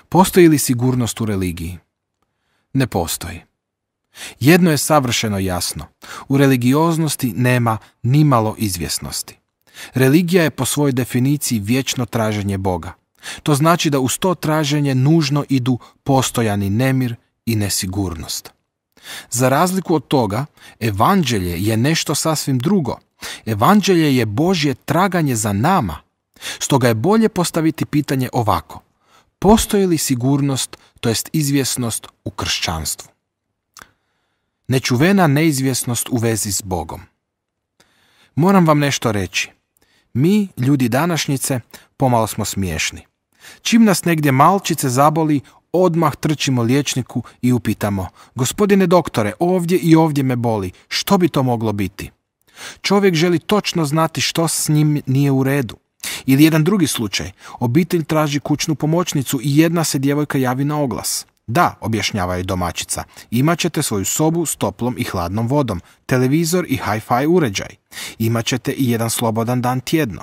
Postoji li sigurnost u religiji? Ne postoji. Jedno je savršeno jasno. U religioznosti nema nimalo izvjesnosti. Religija je po svojoj definiciji vječno traženje Boga. To znači da uz to traženje nužno idu postojani nemir i nesigurnost. Za razliku od toga, evanđelje je nešto sasvim drugo. Evanđelje je Božje traganje za nama. Stoga je bolje postaviti pitanje ovako. Postoji li sigurnost, to jest izvjesnost u kršćanstvu? Nečuvena neizvjesnost u vezi s Bogom. Moram vam nešto reći. Mi, ljudi današnjice, pomalo smo smiješni. Čim nas negdje malčice zaboli, odmah trčimo liječniku i upitamo: gospodine doktore, ovdje i ovdje me boli, što bi to moglo biti? Čovjek želi točno znati što s njim nije u redu. Ili jedan drugi slučaj, obitelj traži kućnu pomoćnicu i jedna se djevojka javi na oglas. Da, objašnjava joj domaćica, imat ćete svoju sobu s toplom i hladnom vodom, televizor i hi-fi uređaj. Imat ćete i jedan slobodan dan tjedno.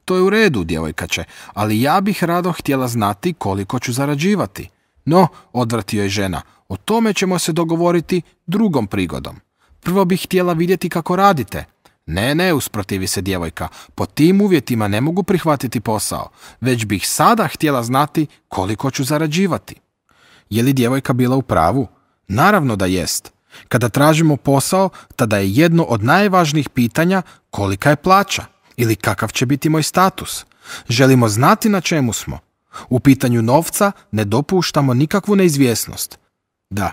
To je u redu, djevojka će, ali ja bih rado htjela znati koliko ću zarađivati. No, odvrati joj žena, o tome ćemo se dogovoriti drugom prigodom. Prvo bih htjela vidjeti kako radite. Ne, usprotivi se djevojka, po tim uvjetima ne mogu prihvatiti posao, već bih sada htjela znati koliko ću zarađivati. Je li djevojka bila u pravu? Naravno da jest. Kada tražimo posao, tada je jedno od najvažnijih pitanja kolika je plaća ili kakav će biti moj status. Želimo znati na čemu smo. U pitanju novca ne dopuštamo nikakvu neizvjesnost. Da,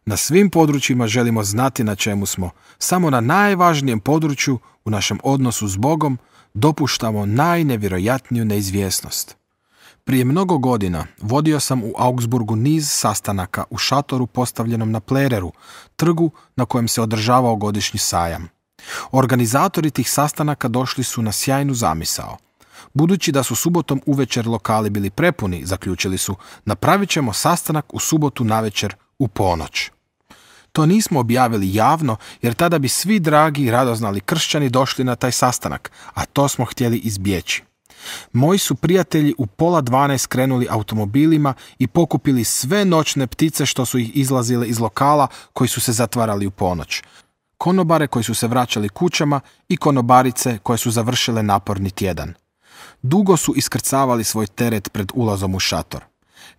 na svim područjima želimo znati na čemu smo. Samo na najvažnijem području u našem odnosu s Bogom dopuštamo najnevjerojatniju neizvjesnost. Prije mnogo godina vodio sam u Augsburgu niz sastanaka u šatoru postavljenom na Plereru, trgu na kojem se održavao godišnji sajam. Organizatori tih sastanaka došli su na sjajnu zamisao. Budući da su subotom uvečer lokali bili prepuni, zaključili su, napravit ćemo sastanak u subotu navečer u ponoć. To nismo objavili javno, jer tada bi svi dragi i radoznali kršćani došli na taj sastanak, a to smo htjeli izbjeći. Moji su prijatelji u 11:30 krenuli automobilima i pokupili sve noćne ptice što su ih izlazile iz lokala koji su se zatvarali u ponoć. Konobare koji su se vraćali kućama i konobarice koje su završile naporni tjedan. Dugo su iskrcavali svoj teret pred ulazom u šator.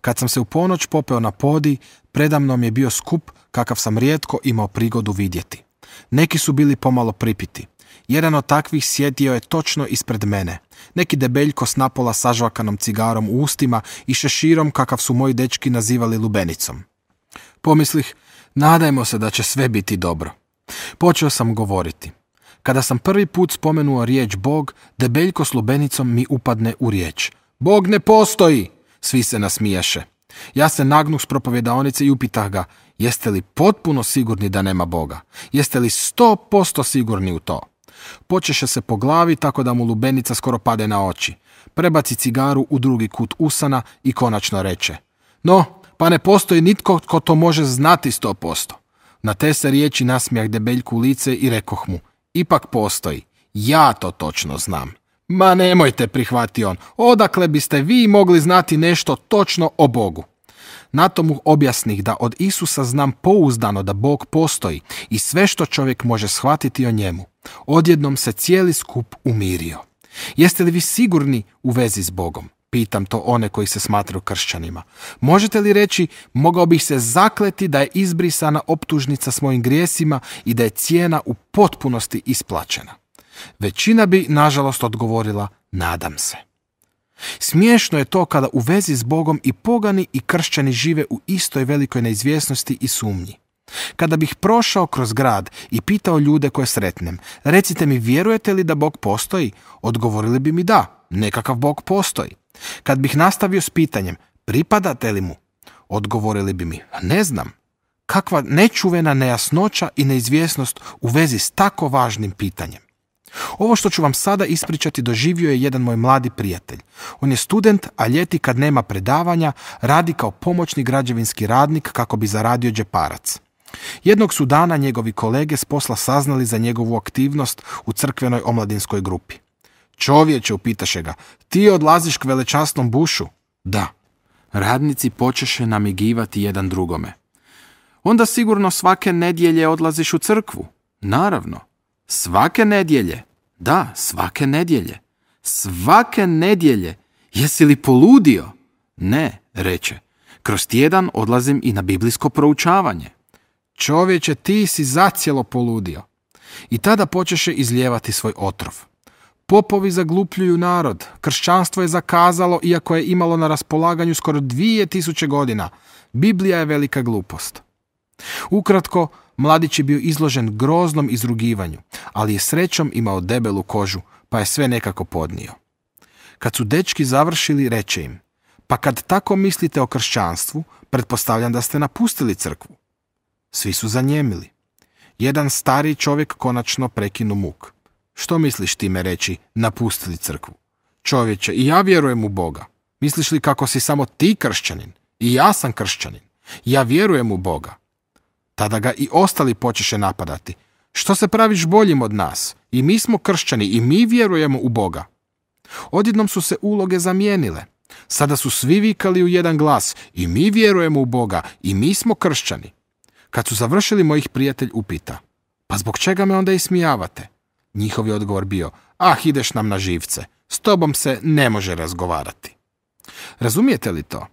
Kad sam se u ponoć popeo na podij, predamnom je bio skup kakav sam rijetko imao prigodu vidjeti. Neki su bili pomalo pripiti. Jedan od takvih sjedio je točno ispred mene. Neki debeljko s napola sažvakanom cigarom u ustima i šeširom kakav su moji dečki nazivali lubenicom. Pomislih, nadajmo se da će sve biti dobro. Počeo sam govoriti. Kada sam prvi put spomenuo riječ Bog, debeljko s lubenicom mi upadne u riječ. Bog ne postoji! Svi se nasmiješe. Ja se nagnuh s propovjedaonice i upitah ga, jeste li potpuno sigurni da nema Boga? Jeste li 100% sigurni u to? Počeše se po glavi tako da mu lubenica skoro pade na oči. Prebaci cigaru u drugi kut usana i konačno reče. No, pa ne postoji nitko tko to može znati 100%. Na te se riječi nasmijah debeljku u lice i rekoh mu, ipak postoji. Ja to točno znam. Ma nemojte, prihvati on, odakle biste vi mogli znati nešto točno o Bogu? Na to mu objasnih da od Isusa znam pouzdano da Bog postoji i sve što čovjek može shvatiti o njemu. Odjednom se cijeli skup umirio. Jeste li vi sigurni u vezi s Bogom? Pitam to one koji se smatraju kršćanima. Možete li reći, mogao bih se zakleti da je izbrisana optužnica s mojim grijesima i da je cijena u potpunosti isplaćena? Većina bi, nažalost, odgovorila, nadam se. Smiješno je to kada u vezi s Bogom i pogani i kršćani žive u istoj velikoj neizvjesnosti i sumnji. Kada bih prošao kroz grad i pitao ljude koje sretnem, recite mi, vjerujete li da Bog postoji? Odgovorili bi mi da, nekakav Bog postoji. Kad bih nastavio s pitanjem, pripadate li mu? Odgovorili bi mi, ne znam. Kakva nečuvena nejasnoća i neizvjesnost u vezi s tako važnim pitanjem. Ovo što ću vam sada ispričati doživio je jedan moj mladi prijatelj. On je student, a ljeti kad nema predavanja radi kao pomoćni građevinski radnik kako bi zaradio džeparac. Jednog su dana njegovi kolege s posla saznali za njegovu aktivnost u crkvenoj omladinskoj grupi. Čovječe, upitaše ga, ti odlaziš k velečasnom Bushu? Da. Radnici počeše namigivati jedan drugome. Onda sigurno svake nedjelje odlaziš u crkvu. Naravno. Svake nedjelje. Da, svake nedjelje. Svake nedjelje. Jesi li poludio? Ne, reče. Kroz tjedan odlazim i na biblijsko proučavanje. Čovječe, ti si zacijelo poludio. I tada počeše izlijevati svoj otrov. Popovi zaglupljuju narod. Kršćanstvo je zakazalo, iako je imalo na raspolaganju skoro 2000 godina. Biblija je velika glupost. Ukratko, mladić je bio izložen groznom izrugivanju, ali je srećom imao debelu kožu, pa je sve nekako podnio. Kad su dečki završili, reče im: pa kad tako mislite o kršćanstvu, pretpostavljam da ste napustili crkvu. Svi su zanjemili. Jedan stariji čovjek konačno prekinu muk. Što misliš time reći napustili crkvu? Čovječe, i ja vjerujem u Boga. Misliš li kako si samo ti kršćanin? I ja sam kršćanin. Ja vjerujem u Boga. Tada ga i ostali počeše napadati. Što se praviš boljim od nas? I mi smo kršćani i mi vjerujemo u Boga. Odjednom su se uloge zamijenile. Sada su svi vikali u jedan glas: i mi vjerujemo u Boga i mi smo kršćani. Kad su završili, mojih prijatelj upita: pa zbog čega me onda ismijavate? Njihov je odgovor bio: ideš nam na živce, s tobom se ne može razgovarati. Razumijete li to?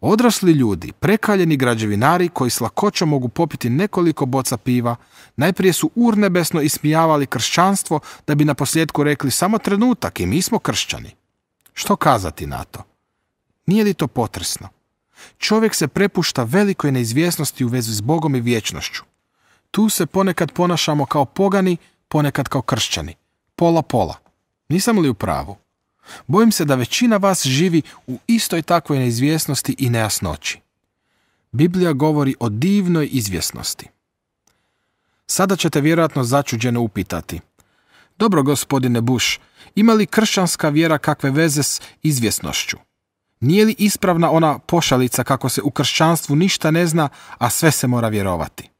Odrasli ljudi, prekaljeni građevinari koji s lakoćom mogu popiti nekoliko boca piva, najprije su urnebesno ismijavali kršćanstvo da bi naposljetku rekli: samo trenutak i mi smo kršćani. Što kazati na to? Nije li to potresno? Čovjek se prepušta velikoj neizvjesnosti u vezi s Bogom i vječnošću. Tu se ponekad ponašamo kao pogani, ponekad kao kršćani. Pola. Nisam li u pravu? Bojim se da većina vas živi u istoj takvoj neizvjesnosti i nejasnoći. Biblija govori o divnoj izvjesnosti. Sada ćete vjerojatno začuđeno upitati: dobro, gospodine Bush, ima li kršćanska vjera kakve veze s izvjesnošću? Nije li ispravna ona pošalica kako se u kršćanstvu ništa ne zna, a sve se mora vjerovati?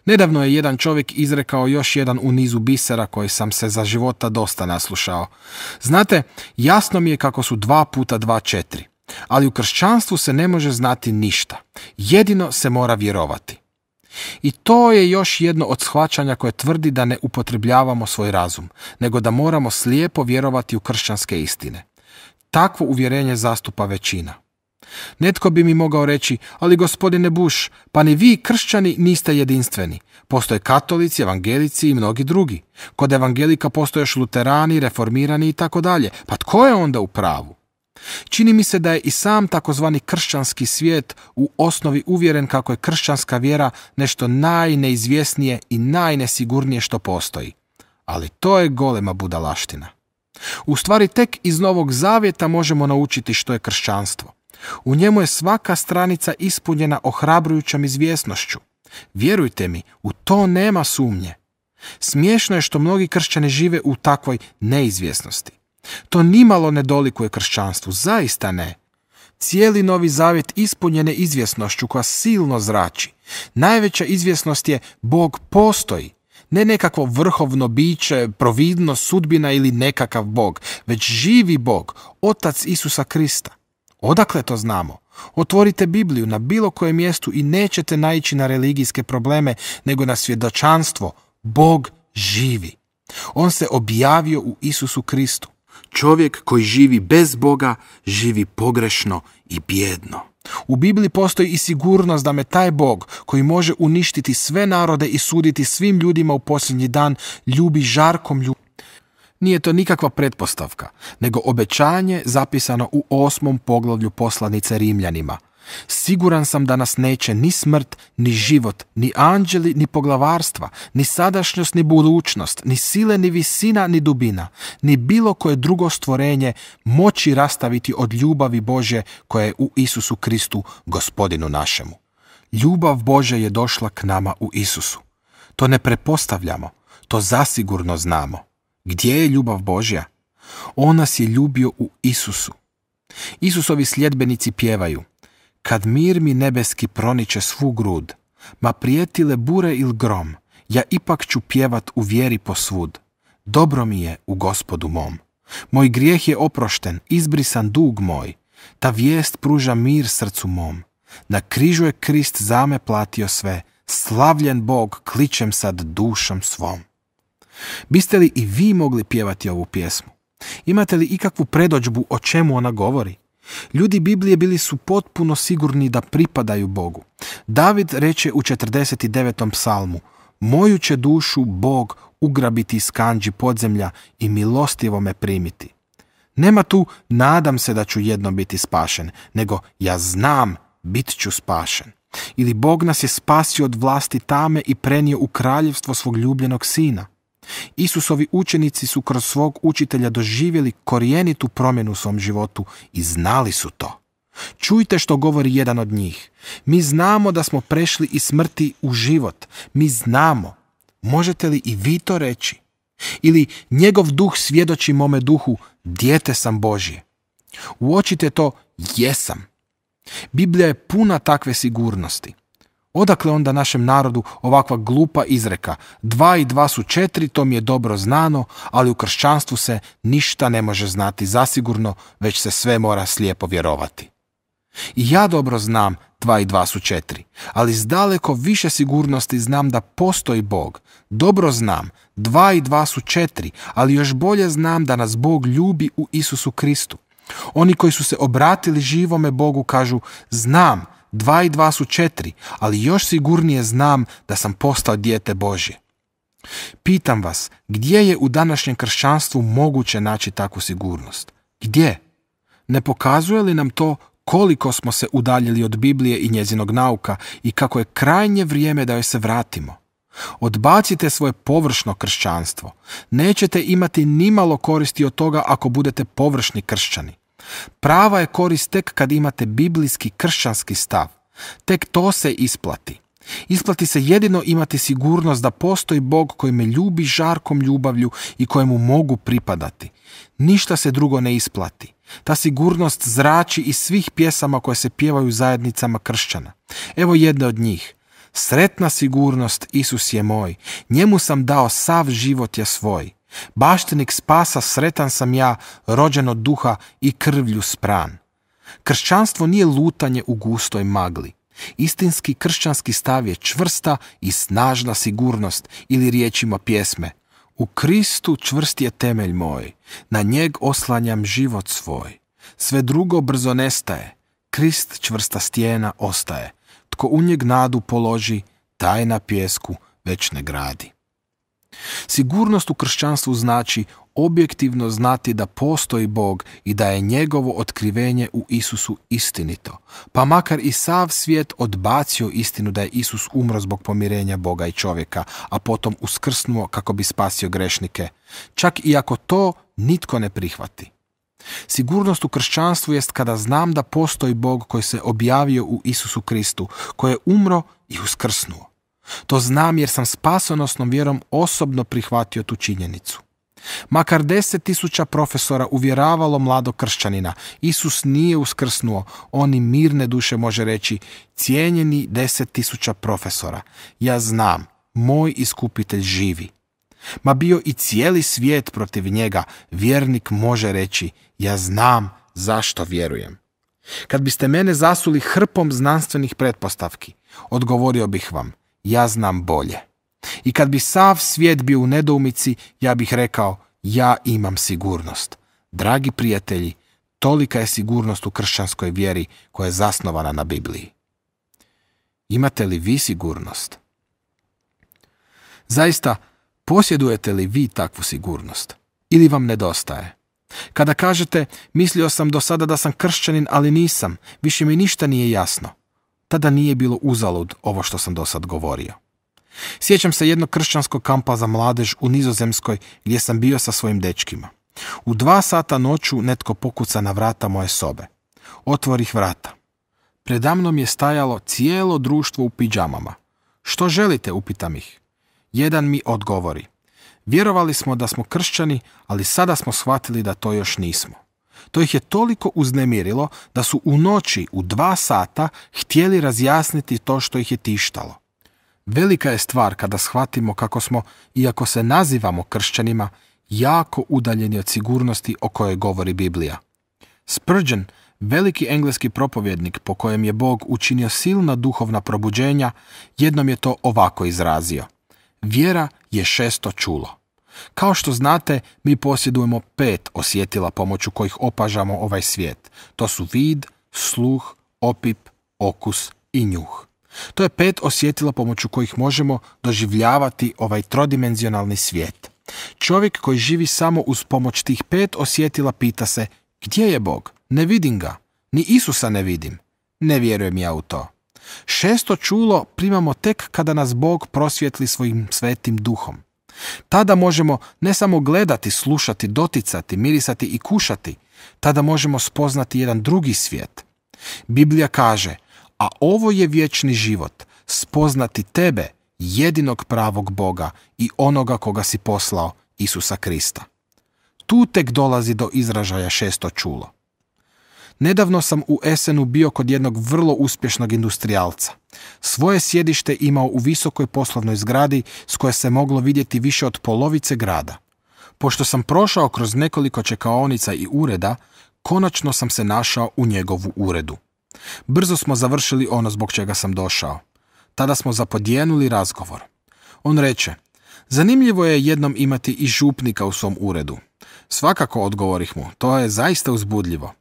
Nedavno je jedan čovjek izrekao još jedan u nizu bisera koji sam se za života dosta naslušao. Znate, jasno mi je kako su 2 puta 2 4, ali u kršćanstvu se ne može znati ništa. Jedino se mora vjerovati. I to je još jedno od shvaćanja koje tvrdi da ne upotrebljavamo svoj razum, nego da moramo slijepo vjerovati u kršćanske istine. Takvo uvjerenje zastupa većina. Netko bi mi mogao reći: ali gospodine Bush, pa ni vi kršćani niste jedinstveni. Postoje katolici, evangelici i mnogi drugi. Kod evangelika postoje još luterani, reformirani i tako dalje. Pa tko je onda u pravu? Čini mi se da je i sam takozvani kršćanski svijet u osnovi uvjeren kako je kršćanska vjera nešto najneizvjesnije i najnesigurnije što postoji. Ali to je golema budalaština. U stvari tek iz Novog Zavjeta možemo naučiti što je kršćanstvo. U njemu je svaka stranica ispunjena ohrabrujućom izvjesnošću. Vjerujte mi, u to nema sumnje. Smiješno je što mnogi kršćani žive u takvoj neizvjesnosti. To nimalo ne dolikuje kršćanstvu, zaista ne. Cijeli Novi Zavjet ispunjen je izvjesnošću koja silno zrači. Najveća izvjesnost je: Bog postoji. Ne nekakvo vrhovno biće, providnost, sudbina ili nekakav Bog, već živi Bog, Otac Isusa Krista. Odakle to znamo? Otvorite Bibliju na bilo kojem mjestu i nećete naići na religijske probleme, nego na svjedočanstvo: Bog živi. On se objavio u Isusu Kristu. Čovjek koji živi bez Boga živi pogrešno i bijedno. U Bibliji postoji i sigurnost da me taj Bog, koji može uništiti sve narode i suditi svim ljudima u posljednji dan, ljubi žarkom ljubavi. Nije to nikakva pretpostavka, nego obećanje zapisano u 8. poglavlju poslanice Rimljanima. Siguran sam da nas neće ni smrt, ni život, ni anđeli, ni poglavarstva, ni sadašnjost, ni budućnost, ni sile, ni visina, ni dubina, ni bilo koje drugo stvorenje moći rastaviti od ljubavi Božje koja je u Isusu Kristu, Gospodinu našemu. Ljubav Božja je došla k nama u Isusu. To ne pretpostavljamo, to zasigurno znamo. Gdje je ljubav Božja? On nas je ljubio u Isusu. Isusovi sljedbenici pjevaju: kad mir mi nebeski proniče svu grud, ma prijetile bure il grom, ja ipak ću pjevat u vjeri posvud. Dobro mi je u Gospodu mom. Moj grijeh je oprošten, izbrisan dug moj. Ta vijest pruža mir srcu mom. Na križu je Krist za me platio sve. Slavljen Bog, kličem sad dušom svom. Biste li i vi mogli pjevati ovu pjesmu? Imate li ikakvu predodžbu o čemu ona govori? Ljudi Biblije bili su potpuno sigurni da pripadaju Bogu. David reče u 49. psalmu: moju će dušu Bog ugrabiti iz kandži podzemlja i milostivo me primiti. Nema tu nadam se da ću jednom biti spašen, nego ja znam bit ću spašen. Ili Bog nas je spasio od vlasti tame i prenio u kraljevstvo svog ljubljenog sina. Isusovi učenici su kroz svog učitelja doživjeli korijenitu promjenu u svom životu i znali su to. Čujte što govori jedan od njih. Mi znamo da smo prešli iz smrti u život. Mi znamo. Možete li i vi to reći? Ili njegov duh svjedoči mome duhu, dijete sam Božje. Uočite to, jesam. Biblija je puna takve sigurnosti. Odakle onda našem narodu ovakva glupa izreka: 2 i 2 su 4, to mi je dobro znano, ali u kršćanstvu se ništa ne može znati zasigurno, već se sve mora slijepo vjerovati. I ja dobro znam 2 i 2 su 4, ali s daleko više sigurnosti znam da postoji Bog. Dobro znam 2 i 2 su 4, ali još bolje znam da nas Bog ljubi u Isusu Kristu. Oni koji su se obratili živome Bogu kažu: znam 2 i 2 su 4, ali još sigurnije znam da sam postao dijete Božje. Pitam vas, gdje je u današnjem kršćanstvu moguće naći takvu sigurnost? Gdje? Ne pokazuje li nam to koliko smo se udaljili od Biblije i njezinog nauka i kako je krajnje vrijeme da joj se vratimo? Odbacite svoje površno kršćanstvo. Nećete imati nimalo koristi od toga ako budete površni kršćani. Prava je korist tek kad imate biblijski kršćanski stav. Tek to se isplati. Isplati se jedino imati sigurnost da postoji Bog koji me ljubi žarkom ljubavlju i kojemu mogu pripadati. Ništa se drugo ne isplati. Ta sigurnost zrači iz svih pjesama koje se pjevaju u zajednicama kršćana. Evo jedne od njih. Sretna sigurnost, Isus je moj, njemu sam dao sav život je svoj. Baštenik spasa, sretan sam ja, rođen od duha i krvlju spran. Kršćanstvo nije lutanje u gustoj magli. Istinski kršćanski stav je čvrsta i snažna sigurnost, ili riječima pjesme: u Kristu čvrst je temelj moj, na njeg oslanjam život svoj. Sve drugo brzo nestaje, Krist čvrsta stijena ostaje. Tko u njeg nadu položi, taj na pijesku već ne gradi. Sigurnost u kršćanstvu znači objektivno znati da postoji Bog i da je njegovo otkrivenje u Isusu istinito, pa makar i sav svijet odbacio istinu da je Isus umro zbog pomirenja Boga i čovjeka, a potom uskrsnuo kako bi spasio grešnike, čak i ako to nitko ne prihvati. Sigurnost u kršćanstvu jest kada znam da postoji Bog koji se objavio u Isusu Kristu, koji je umro i uskrsnuo. To znam jer sam spasonosnom vjerom osobno prihvatio tu činjenicu. Makar 10.000 profesora uvjeravalo mladog kršćanina, Isus nije uskrsnuo, on i mirne duše može reći: cijenjeni 10.000 profesora, ja znam, moj iskupitelj živi. Ma bio i cijeli svijet protiv njega, vjernik može reći: ja znam zašto vjerujem. Kad biste mene zasuli hrpom znanstvenih pretpostavki, odgovorio bih vam: ja znam bolje. I kad bi sav svijet bio u nedoumici, ja bih rekao: ja imam sigurnost. Dragi prijatelji, tolika je sigurnost u kršćanskoj vjeri koja je zasnovana na Bibliji. Imate li vi sigurnost? Zaista, posjedujete li vi takvu sigurnost? Ili vam nedostaje? Kada kažete: mislio sam do sada da sam kršćanin, ali nisam, više mi ništa nije jasno, tada nije bilo uzalud ovo što sam do sad govorio. Sjećam se jednog kršćanskog kampa za mladež u Nizozemskoj gdje sam bio sa svojim dečkima. U 2 sata noću netko pokuca na vrata moje sobe. Otvorih vrata. Predamnom je stajalo cijelo društvo u pidžamama. Što želite, upitam ih. Jedan mi odgovori: vjerovali smo da smo kršćani, ali sada smo shvatili da to još nismo. To ih je toliko uznemirilo da su u noći u 2 sata htjeli razjasniti to što ih je tištalo. Velika je stvar kada shvatimo kako smo, iako se nazivamo kršćanima, jako udaljeni od sigurnosti o kojoj govori Biblija. Spurgeon, Veliki engleski propovjednik po kojem je Bog učinio silna duhovna probuđenja, jednom je to ovako izrazio. Vjera je šesto čulo. Kao što znate, mi posjedujemo 5 osjetila pomoću kojih opažamo ovaj svijet. To su vid, sluh, opip, okus i njuh. To je 5 osjetila pomoću kojih možemo doživljavati ovaj trodimenzionalni svijet. Čovjek koji živi samo uz pomoć tih 5 osjetila pita se, gdje je Bog? Ne vidim ga. Ni Isusa ne vidim. Ne vjerujem ja u to. Šesto čulo primamo tek kada nas Bog prosvjetli svojim svetim duhom. Tada možemo ne samo gledati, slušati, doticati, mirisati i kušati, tada možemo spoznati jedan drugi svijet. Biblija kaže, a ovo je vječni život, spoznati tebe, jedinog pravog Boga i onoga koga si poslao, Isusa Krista. Tu tek dolazi do izražaja šesto čulo. Nedavno sam u Essenu bio kod jednog vrlo uspješnog industrijalca. Svoje sjedište imao u visokoj poslovnoj zgradi s koje se moglo vidjeti više od polovice grada. Pošto sam prošao kroz nekoliko čekaonica i ureda, konačno sam se našao u njegovu uredu. Brzo smo završili ono zbog čega sam došao. Tada smo zapodjenuli razgovor. On reče, zanimljivo je jednom imati i župnika u svom uredu. Svakako, odgovorih mu, to je zaista uzbudljivo.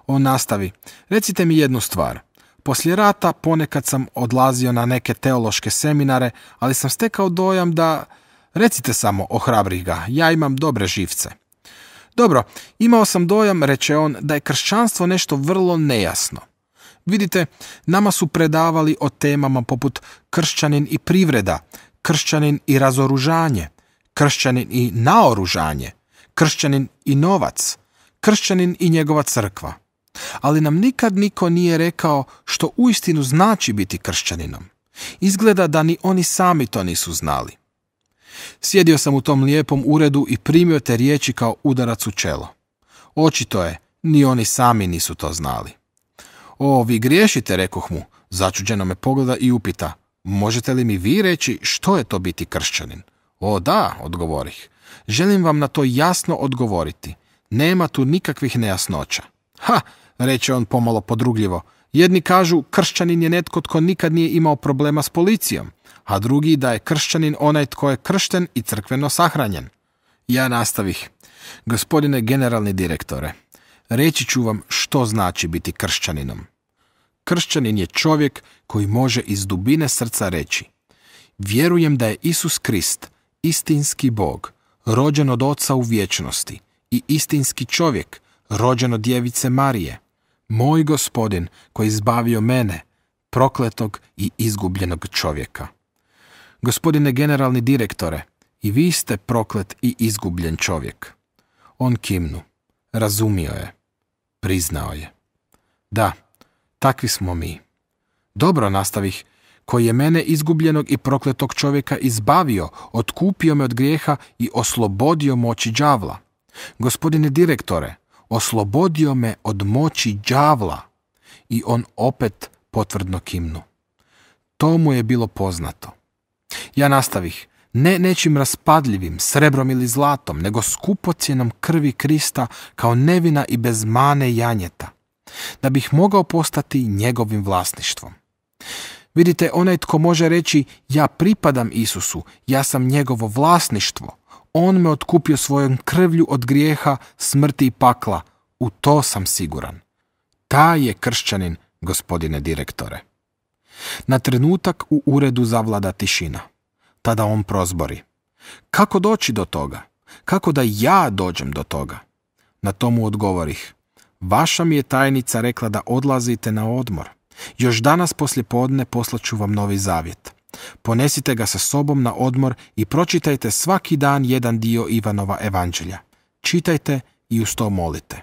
On nastavi, recite mi jednu stvar. Poslije rata ponekad sam odlazio na neke teološke seminare, ali sam stekao dojam da... Recite samo, ohrabrih ga, ja imam dobre živce. Dobro, imao sam dojam, reče on, da je kršćanstvo nešto vrlo nejasno. Vidite, nama su predavali o temama poput kršćanin i privreda, kršćanin i razoružanje, kršćanin i naoružanje, kršćanin i novac, kršćanin i njegova crkva. Ali nam nikad niko nije rekao što uistinu znači biti kršćaninom. Izgleda da ni oni sami to nisu znali. Sjedio sam u tom lijepom uredu i primio te riječi kao udarac u čelo. Očito je, ni oni sami nisu to znali. O, vi griješite, rekoh mu. Začuđeno me pogleda i upita, možete li mi vi reći što je to biti kršćanin? O da, odgovorih. Želim vam na to jasno odgovoriti. Nema tu nikakvih nejasnoća. Ha, reče on pomalo podrugljivo. Jedni kažu kršćanin je netko tko nikad nije imao problema s policijom, a drugi da je kršćanin onaj tko je kršten i crkveno sahranjen. Ja nastavih. Gospodine generalni direktore, reći ću vam što znači biti kršćaninom. Kršćanin je čovjek koji može iz dubine srca reći: vjerujem da je Isus Krist, istinski Bog, rođen od Oca u vječnosti i istinski čovjek, rođen od Djevice Marije, moj Gospodin koji izbavio mene, prokletog i izgubljenog čovjeka. Gospodine generalni direktore, i vi ste proklet i izgubljen čovjek. On kimnu. Razumio je. Priznao je. Da, takvi smo mi. Dobro, nastavih, koji je mene izgubljenog i prokletog čovjeka izbavio, otkupio me od grijeha i oslobodio moći đavla. Gospodine direktore, oslobodio me od moći đavla. I on opet potvrdno kimnu. To mu je bilo poznato. Ja nastavih, ne nečim raspadljivim, srebrom ili zlatom, nego skupocjenom krvi Krista kao nevina i bez mane janjeta, da bih mogao postati njegovim vlasništvom. Vidite, onaj tko može reći ja pripadam Isusu, ja sam njegovo vlasništvo, on me otkupio svojom krvlju od grijeha, smrti i pakla, u to sam siguran. Taj je kršćanin, gospodine direktore. Na trenutak u uredu zavlada tišina. Tada on prozbori. Kako doći do toga? Kako da ja dođem do toga? Na to mu odgovorih. Vaša mi je tajnica rekla da odlazite na odmor. Još danas poslijepodne poslaću vam Novi Zavjet. Ponesite ga sa sobom na odmor i pročitajte svaki dan jedan dio Ivanova evanđelja. Čitajte i uz to molite.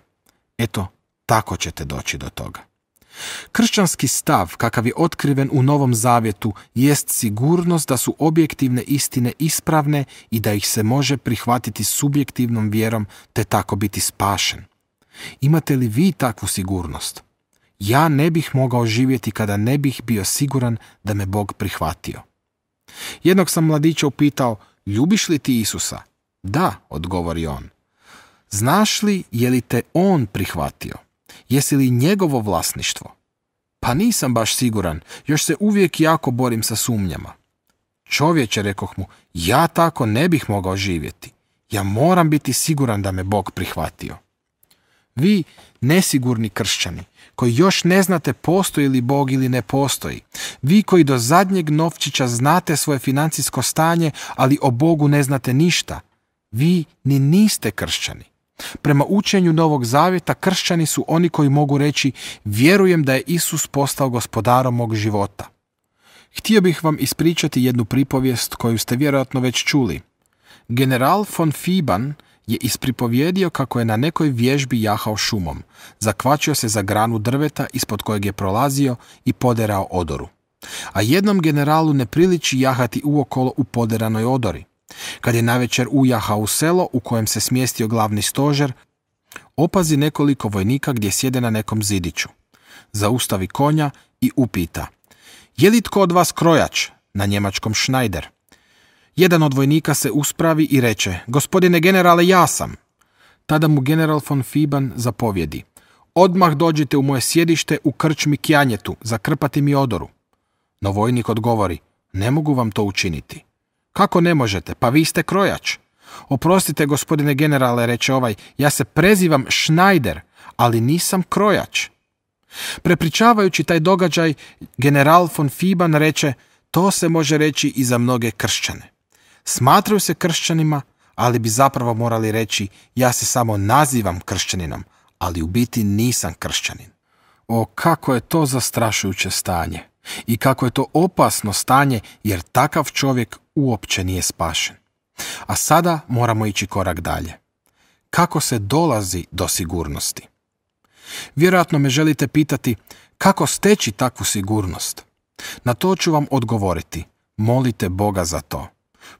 Eto, tako ćete doći do toga. Kršćanski stav, kakav je otkriven u Novom Zavjetu, jest sigurnost da su objektivne istine ispravne i da ih se može prihvatiti subjektivnom vjerom te tako biti spašen. Imate li vi takvu sigurnost? Ja ne bih mogao živjeti kada ne bih bio siguran da me Bog prihvatio. Jednog sam mladića upitao, ljubiš li ti Isusa? Da, odgovori on. Znaš li je li te on prihvatio? Jesi li njegovo vlasništvo? Pa nisam baš siguran, još se uvijek jako borim sa sumnjama. Čovječe, rekoh mu, ja tako ne bih mogao živjeti. Ja moram biti siguran da me Bog prihvatio. Vi, nesigurni kršćani, koji još ne znate postoji li Bog ili ne postoji, vi koji do zadnjeg novčića znate svoje financijsko stanje, ali o Bogu ne znate ništa, vi ni niste kršćani. Prema učenju Novog Zavjeta, kršćani su oni koji mogu reći vjerujem da je Isus postao gospodarom mog života. Htio bih vam ispričati jednu pripovijest koju ste vjerojatno već čuli. General von Fiban je ispripovjedio kako je na nekoj vježbi jahao šumom, zakvačio se za granu drveta ispod kojeg je prolazio i poderao odoru. A jednom generalu ne priliči jahati uokolo u poderanoj odori. Kad je navečer ujahao u selo u kojem se smjestio glavni stožer, opazi nekoliko vojnika gdje sjede na nekom zidiću. Zaustavi konja i upita: je li tko od vas krojač? Na njemačkom Schneider. Jedan od vojnika se uspravi i reče: gospodine generale, ja sam. Tada mu general von Fiban zapovjedi: odmah dođite u moje sjedište u krčmi Kjanjetu, zakrpati mi odoru. No vojnik odgovori: ne mogu vam to učiniti. Kako ne možete? Pa vi ste krojač. Oprostite, gospodine generale, reče ovaj, ja se prezivam Schneider, ali nisam krojač. Prepričavajući taj događaj, general von Fiban reče: to se može reći i za mnoge kršćane. Smatraju se kršćanima, ali bi zapravo morali reći: ja se samo nazivam kršćaninom, ali u biti nisam kršćanin. O, kako je to zastrašujuće stanje i kako je to opasno stanje, jer takav čovjek uopće nije spašen. A sada moramo ići korak dalje. Kako se dolazi do sigurnosti? Vjerojatno me želite pitati kako steći takvu sigurnost. Na to ću vam odgovoriti: molite Boga za to.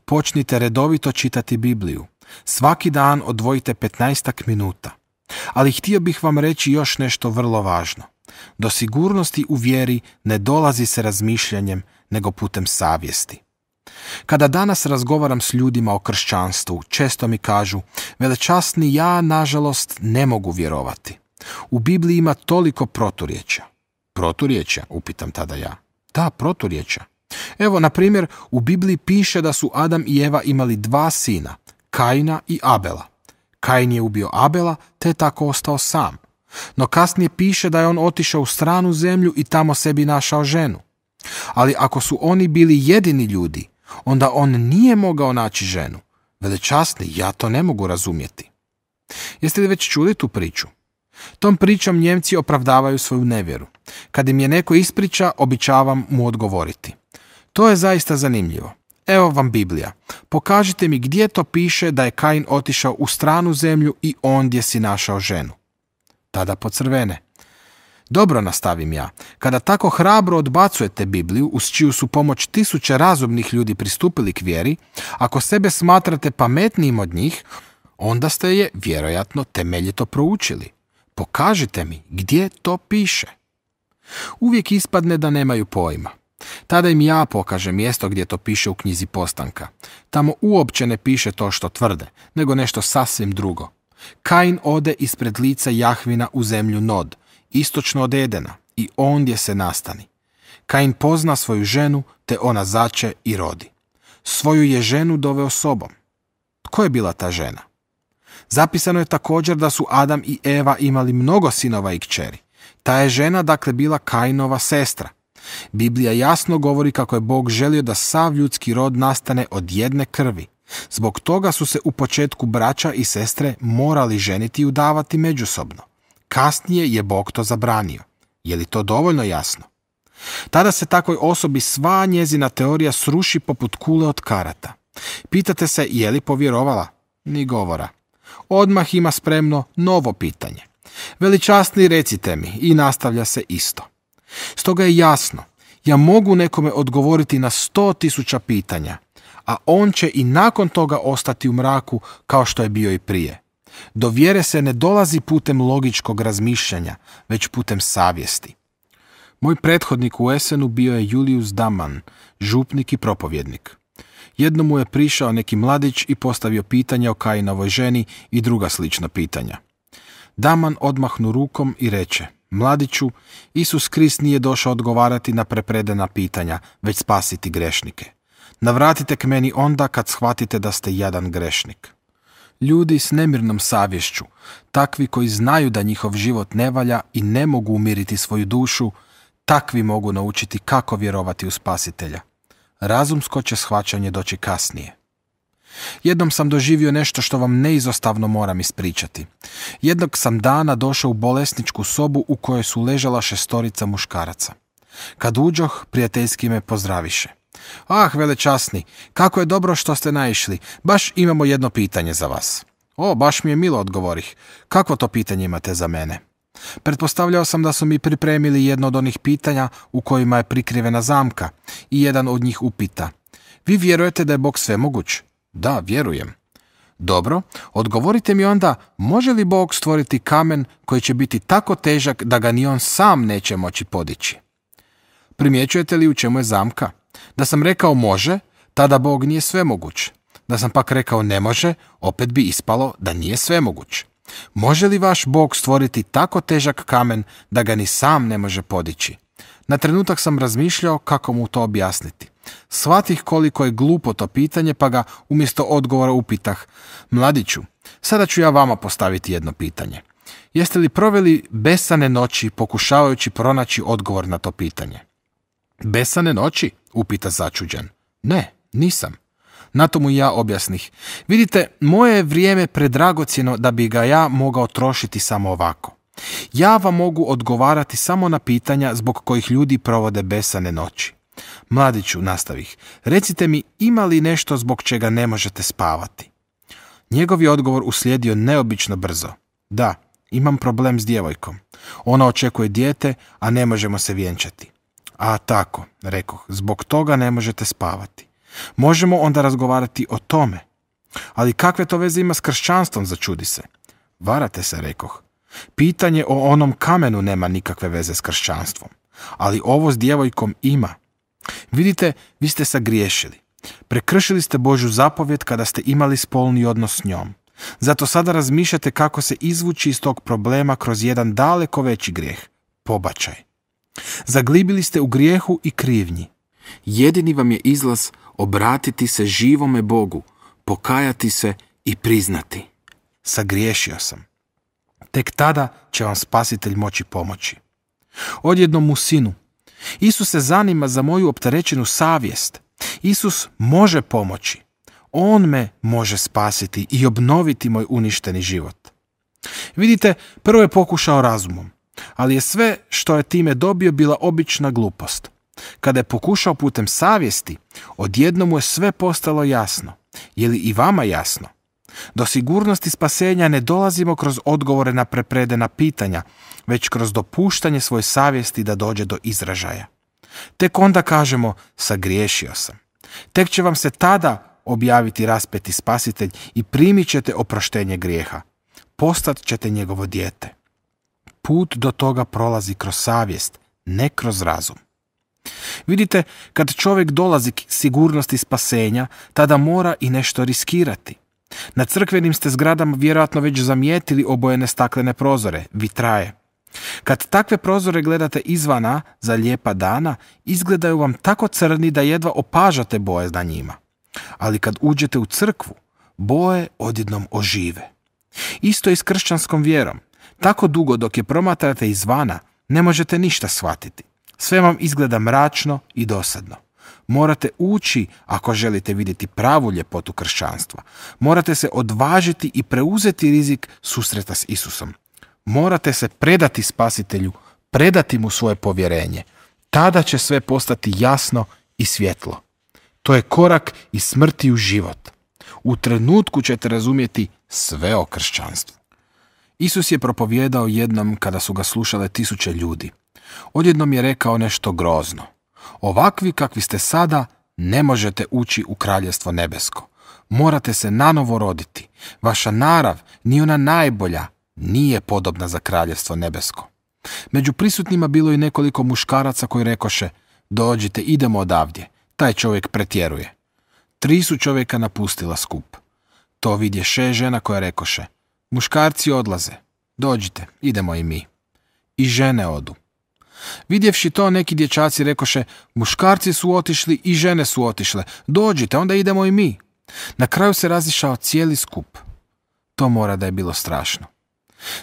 Počnite redovito čitati Bibliju. Svaki dan odvojite 15 minuta. Ali htio bih vam reći još nešto vrlo važno. Do sigurnosti u vjeri ne dolazi se razmišljanjem, nego putem savjesti. Kada danas razgovaram s ljudima o kršćanstvu, često mi kažu: velečasni, ja nažalost ne mogu vjerovati. U Bibliji ima toliko proturječja. Proturječja? Upitam tada ja. Da, proturječja. Evo, na primjer, u Bibliji piše da su Adam i Eva imali 2 sina, Kaina i Abela. Kain je ubio Abela, te je tako ostao sam. No kasnije piše da je on otišao u stranu zemlju i tamo sebi našao ženu. Ali ako su oni bili jedini ljudi, onda on nije mogao naći ženu. Velečasni, ja to ne mogu razumjeti. Jeste li već čuli tu priču? Tom pričom Njemci opravdavaju svoju nevjeru. Kad im je neko ispriča, običavam mu odgovoriti: to je zaista zanimljivo. Evo vam Biblija. Pokažite mi gdje to piše da je Kain otišao u stranu zemlju i ondje si našao ženu. Tada pocrvene. Dobro, nastavim ja. Kada tako hrabro odbacujete Bibliju, uz čiju su pomoć 1000 razumnih ljudi pristupili k vjeri, ako sebe smatrate pametnijim od njih, onda ste je vjerojatno temeljito proučili. Pokažite mi gdje to piše. Uvijek ispadne da nemaju pojma. Tada im ja pokažem mjesto gdje to piše u knjizi Postanka. Tamo uopće ne piše to što tvrde, nego nešto sasvim drugo. Kain ode ispred lica Jahvina u zemlju Nod, istočno od Edena, i ondje se nastani. Kain pozna svoju ženu, te ona zače i rodi. Svoju je ženu doveo sobom. Tko je bila ta žena? Zapisano je također da su Adam i Eva imali mnogo sinova i kćeri. Ta je žena dakle bila Kainova sestra. Biblija jasno govori kako je Bog želio da sav ljudski rod nastane od jedne krvi. Zbog toga su se u početku braća i sestre morali ženiti i udavati međusobno. Kasnije je Bog to zabranio. Je li to dovoljno jasno? Tada se takvoj osobi sva njezina teorija sruši poput kule od karata. Pitate se je li povjerovala? Ni govora. Odmah ima spremno novo pitanje. Veličasni, recite mi, i nastavlja se isto. Stoga je jasno, ja mogu nekome odgovoriti na 100.000 pitanja, a on će i nakon toga ostati u mraku kao što je bio i prije. Do vjere se ne dolazi putem logičkog razmišljanja, već putem savjesti. Moj prethodnik u Essenu bio je Julius Daman, župnik i propovjednik. Jednom mu je prišao neki mladić i postavio pitanje o Kainovoj ženi i druga slična pitanja. Daman odmahnu rukom i reče: Mladiću, Isus Krist nije došao odgovarati na prepredena pitanja, već spasiti grešnike. Navratite k meni onda kad shvatite da ste jadan grešnik. Ljudi s nemirnom savješću, takvi koji znaju da njihov život ne valja i ne mogu umiriti svoju dušu, takvi mogu naučiti kako vjerovati u Spasitelja. Razumsko će shvaćanje doći kasnije. Jednom sam doživio nešto što vam neizostavno moram ispričati. Jednog sam dana došao u bolesničku sobu u kojoj su ležala 6 muškaraca. Kad uđoh, prijateljski me pozdraviše. Ah, velečasni, kako je dobro što ste naišli, baš imamo jedno pitanje za vas. O, baš mi je milo, odgovorih. Kakvo to pitanje imate za mene? Pretpostavljao sam da su mi pripremili jedno od onih pitanja u kojima je prikrivena zamka i jedan od njih upita: Vi vjerujete da je Bog svemoguć? Da, vjerujem. Dobro, odgovorite mi onda, može li Bog stvoriti kamen koji će biti tako težak da ga ni on sam neće moći podići? Primjećujete li u čemu je zamka? Da sam rekao može, tada Bog nije svemoguć. Da sam pak rekao ne može, opet bi ispalo da nije svemoguć. Može li vaš Bog stvoriti tako težak kamen da ga ni sam ne može podići? Na trenutak sam razmišljao kako mu to objasniti. Shvatih koliko je glupo to pitanje, pa ga umjesto odgovora upitah: Mladiću, sada ću ja vama postaviti jedno pitanje. Jeste li proveli besane noći pokušavajući pronaći odgovor na to pitanje? Besane noći? Upita začuđen. Ne, nisam. Na to mu ja objasnih: Vidite, moje je vrijeme predragocjeno da bi ga ja mogao trošiti samo ovako. Ja vam mogu odgovarati samo na pitanja zbog kojih ljudi provode besane noći. Mladiću, nastavih, recite mi, ima li nešto zbog čega ne možete spavati? Njegov je odgovor uslijedio neobično brzo. Da, imam problem s djevojkom. Ona očekuje dijete, a ne možemo se vjenčati. A tako, rekoh, zbog toga ne možete spavati. Možemo onda razgovarati o tome. Ali kakve to veze ima s kršćanstvom, začudi se. Varate se, rekoh. Pitanje o onom kamenu nema nikakve veze s kršćanstvom. Ali ovo s djevojkom ima. Vidite, vi ste sagriješili. Prekršili ste Božju zapovjed kada ste imali spolni odnos s njom. Zato sada razmišljate kako se izvući iz tog problema kroz jedan daleko veći grijeh. Pobačaj. Zaglibili ste u grijehu i krivnji. Jedini vam je izlaz obratiti se živome Bogu, pokajati se i priznati: Sagriješio sam. Tek tada će vam Spasitelj moći pomoći. Odjednom u sinu: Isus se zanima za moju opterećenu savjest. Isus može pomoći. On me može spasiti i obnoviti moj uništeni život. Vidite, prvo je pokušao razumom, ali je sve što je time dobio bila obična glupost. Kada je pokušao putem savjesti, odjednom mu je sve postalo jasno. Je li i vama jasno? Do sigurnosti spasenja ne dolazimo kroz odgovore na prepredena pitanja, već kroz dopuštanje svoje savjesti da dođe do izražaja. Tek onda kažemo: sagriješio sam. Tek će vam se tada objaviti raspeti Spasitelj i primit ćete oproštenje grijeha. Postat ćete njegovo dijete. Put do toga prolazi kroz savjest, ne kroz razum. Vidite, kad čovjek dolazi k sigurnosti spasenja, tada mora i nešto riskirati. Na crkvenim ste zgradama vjerojatno već zamijetili obojene staklene prozore, vitraje. Kad takve prozore gledate izvana za lijepa dana, izgledaju vam tako crni da jedva opažate boje na njima. Ali kad uđete u crkvu, boje odjednom ožive. Isto je s kršćanskom vjerom. Tako dugo dok je promatrate izvana, ne možete ništa shvatiti. Sve vam izgleda mračno i dosadno. Morate ući ako želite vidjeti pravu ljepotu kršćanstva. Morate se odvažiti i preuzeti rizik susreta s Isusom. Morate se predati Spasitelju, predati mu svoje povjerenje. Tada će sve postati jasno i svjetlo. To je korak iz smrti u život. U trenutku ćete razumjeti sve o kršćanstvu. Isus je propovijedao jednom kada su ga slušale 1000 ljudi. Odjednom je rekao nešto grozno. Ovakvi kakvi ste sada, ne možete ući u kraljestvo nebesko. Morate se nanovo roditi. Vaša narav, ni ona najbolja, nije podobna za kraljestvo nebesko. Među prisutnima bilo je nekoliko muškaraca koji rekoše: dođite, idemo odavdje, taj čovjek pretjeruje. 3 su čovjeka napustila skup. To vidje 6 žena koje rekoše: muškarci odlaze, dođite, idemo i mi. I žene odu. Vidjevši to, neki dječaci rekoše, muškarci su otišli i žene su otišle, dođite, onda idemo i mi. Na kraju se razišao cijeli skup. To mora da je bilo strašno.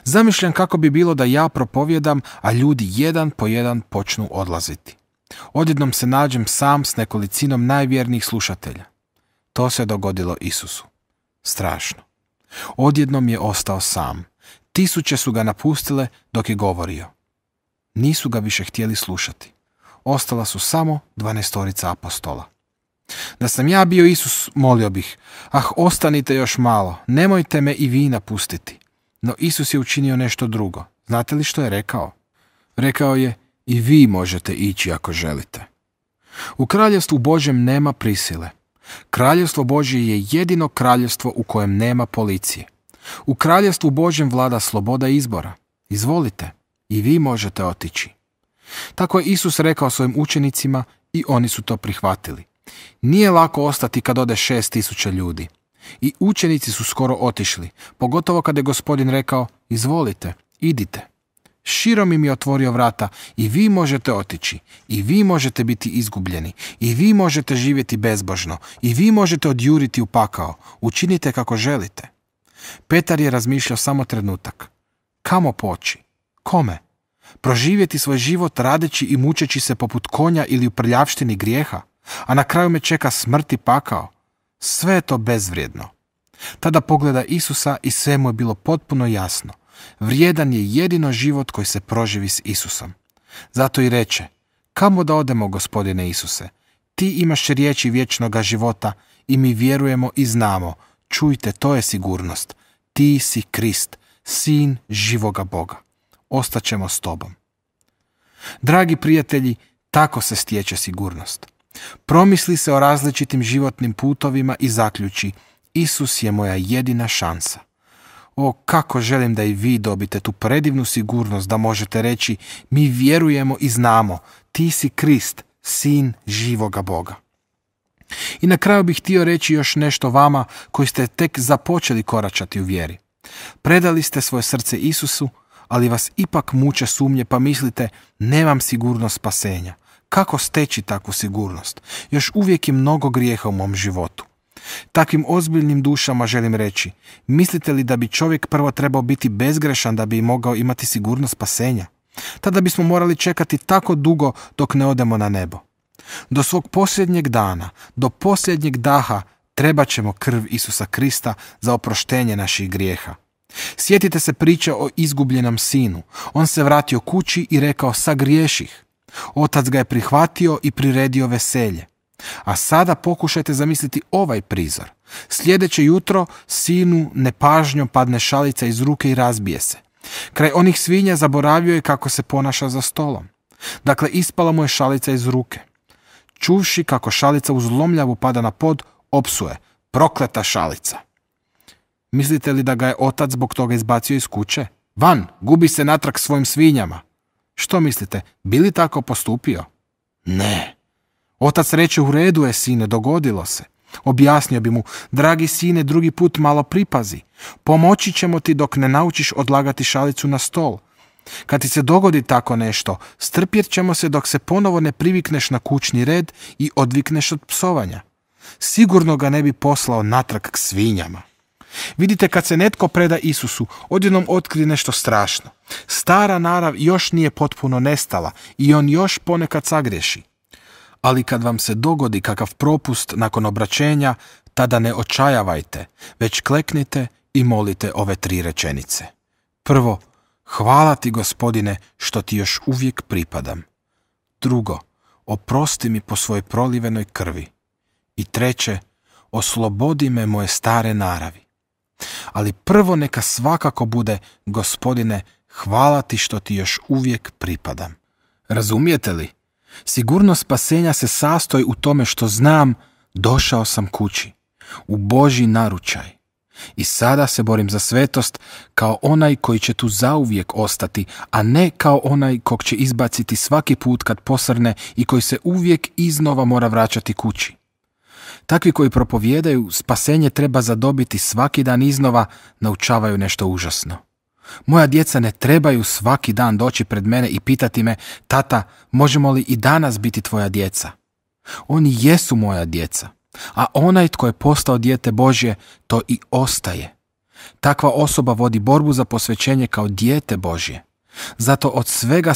Zamišljam kako bi bilo da ja propovjedam, a ljudi jedan po jedan počnu odlaziti. Odjednom se nađem sam s nekolicinom najvjernijih slušatelja. To se dogodilo Isusu. Strašno. Odjednom je ostao sam. Tisuće su ga napustile dok je govorio. Nisu ga više htjeli slušati. Ostala su samo 12 apostola. Da sam ja bio Isus, molio bih, ostanite još malo, nemojte me i vi napustiti. No Isus je učinio nešto drugo. Znate li što je rekao? Rekao je, i vi možete ići ako želite. U kraljevstvu Božjem nema prisile. Kraljevstvo Božje je jedino kraljevstvo u kojem nema policije. U kraljevstvu Božjem vlada sloboda izbora. Izvolite, i vi možete otići. Tako je Isus rekao svojim učenicima i oni su to prihvatili. Nije lako ostati kad ode 6.000 ljudi. I učenici su skoro otišli, pogotovo kad je Gospodin rekao, izvolite, idite. Širom im je otvorio vrata i vi možete otići, i vi možete biti izgubljeni, i vi možete živjeti bezbožno, i vi možete odjuriti u pakao. Učinite kako želite. Petar je razmišljao samo trenutak. Kamo poći? Kome? Proživjeti svoj život radeći i mučeći se poput konja ili u prljavštini grijeha, a na kraju me čeka smrt i pakao. Sve je to bezvrijedno. Tada pogleda Isusa i sve mu je bilo potpuno jasno. Vrijedan je jedino život koji se proživi s Isusom. Zato i reče, kamo da odemo, Gospodine Isuse? Ti imaš riječi vječnoga života i mi vjerujemo i znamo. Čujte, to je sigurnost. Ti si Krist, Sin živoga Boga. Ostaćemo s tobom. Dragi prijatelji, tako se stječe sigurnost. Promisli se o različitim životnim putovima i zaključi, Isus je moja jedina šansa. O, kako želim da i vi dobite tu predivnu sigurnost da možete reći, mi vjerujemo i znamo, ti si Krist, Sin živoga Boga. I na kraju bih htio reći još nešto vama koji ste tek započeli koračati u vjeri. Predali ste svoje srce Isusu, ali vas ipak muče sumnje pa mislite, nemam sigurnost spasenja. Kako steći takvu sigurnost? Još uvijek je mnogo grijeha u mom životu. Takvim ozbiljnim dušama želim reći, mislite li da bi čovjek prvo trebao biti bezgrešan da bi mogao imati sigurnost spasenja? Tada bismo morali čekati tako dugo dok ne odemo na nebo. Do svog posljednjeg dana, do posljednjeg daha trebat ćemo krv Isusa Krista za oproštenje naših grijeha. Sjetite se priče o izgubljenom sinu. On se vratio kući i rekao, sagriješih. Otac ga je prihvatio i priredio veselje. A sada pokušajte zamisliti ovaj prizor. Sljedeće jutro sinu nepažnjom padne šalica iz ruke i razbije se. Kraj onih svinja zaboravio je kako se ponaša za stolom. Dakle, ispala mu je šalica iz ruke. Čuvši kako šalica uz lomljavu pada na pod, opsuje. Prokleta šalica. Mislite li da ga je otac zbog toga izbacio iz kuće? Van, gubi se natrag svojim svinjama. Što mislite, bi li tako postupio? Ne. Otac reče, u redu je, sine, dogodilo se. Objasnio bi mu, dragi sine, drugi put malo pripazi. Pomoći ćemo ti dok ne naučiš odlagati šalicu na stol. Kad ti se dogodi tako nešto, strpjet ćemo se dok se ponovo ne privikneš na kućni red i odvikneš od psovanja. Sigurno ga ne bi poslao natrag k svinjama. Vidite, kad se netko preda Isusu, odjednom otkrije nešto strašno. Stara narav još nije potpuno nestala i on još ponekad sagriješi. Ali kad vam se dogodi kakav propust nakon obraćenja, tada ne očajavajte, već kleknite i molite ove 3 rečenice. Prvo, hvala ti, Gospodine, što ti još uvijek pripadam. Drugo, oprosti mi po svojoj prolivenoj krvi. I treće, oslobodi me moje stare naravi. Ali prvo neka svakako bude, Gospodine, hvala ti što ti još uvijek pripadam. Razumijete li? Sigurnost spasenja se sastoji u tome što znam, došao sam kući, u Božji naručaj. I sada se borim za svetost kao onaj koji će tu zauvijek ostati, a ne kao onaj kog će izbaciti svaki put kad posrne i koji se uvijek iznova mora vraćati kući. Takvi koji propovijedaju spasenje treba zadobiti svaki dan iznova, naučavaju nešto užasno. Moja djeca ne trebaju svaki dan doći pred mene i pitati me: tata, možemo li i danas biti tvoja djeca? Oni jesu moja djeca, a onaj tko je postao dijete Božje, to i ostaje. Takva osoba vodi borbu za posvećenje kao dijete Božje. Zato od svega